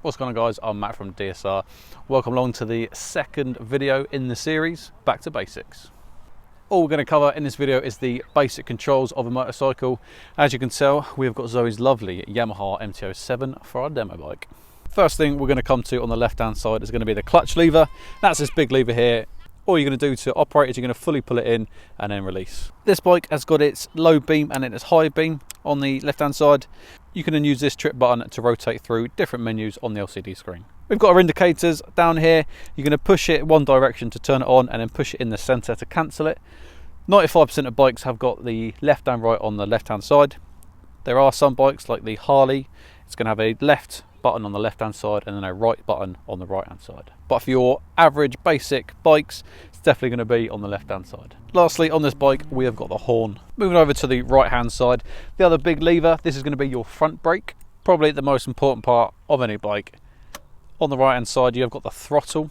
What's going on, guys? I'm Matt from DSR. Welcome along to the second video in the series, Back to Basics. All we're going to cover in this video is the basic controls of a motorcycle. As you can tell, we've got Zoe's lovely Yamaha MT-07 for our demo bike. First thing we're going to come to on the left hand side is going to be the clutch lever. That's this big lever here. All you're going to do to operate is you're going to fully pull it in and then release. This bike has got its low beam and its high beam on the left hand side. You can then use this trip button to rotate through different menus on the LCD screen. We've got our indicators down here. You're going to push it one direction to turn it on and then push it in the center to cancel it. 95% of bikes have got the left and right on the left hand side. There are some bikes like the Harley, it's going to have a left button on the left hand side and then a right button on the right hand side. But for your average basic bikes, it's definitely going to be on the left hand side. Lastly, on this bike we have got the horn. Moving over to the right hand side, the other big lever, this is going to be your front brake, probably the most important part of any bike. On the right hand side you have got the throttle.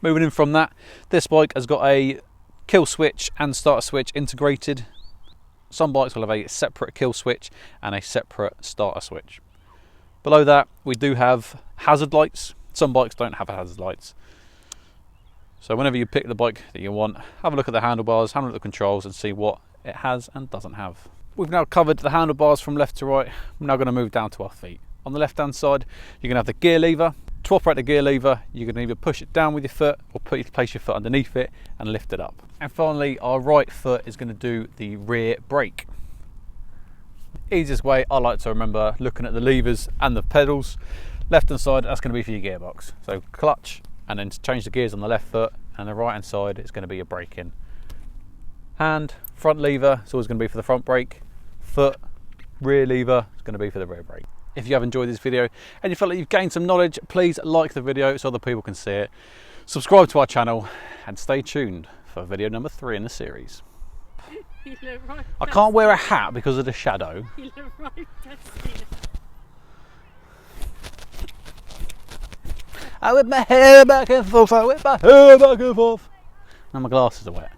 Moving in from that, this bike has got a kill switch and starter switch integrated. Some bikes will have a separate kill switch and a separate starter switch. Below that we do have hazard lights. Some bikes don't have hazard lights. So whenever you pick the bike that you want, have a look at the handlebars, have a look at the controls and see what it has and doesn't have. We've now covered the handlebars from left to right. We're now going to move down to our feet. On the left hand side you're going to have the gear lever. To operate the gear lever, you can either push it down with your foot or place your foot underneath it and lift it up. And finally, our right foot is going to do the rear brake. Easiest way I like to remember looking at the levers and the pedals. Left hand side, that's going to be for your gearbox. So clutch, and then to change the gears on the left foot, and the right hand side is going to be your braking. Hand, front lever, it's always going to be for the front brake. Foot, rear lever, is going to be for the rear brake. If you have enjoyed this video and you feel like you've gained some knowledge, please like the video so other people can see it. Subscribe to our channel and stay tuned for video number 3 in the series. You look right. I can't wear a hat because of the shadow. You look right bestie. I whip my hair back and forth, I whip my hair back and forth. Now my glasses are wet.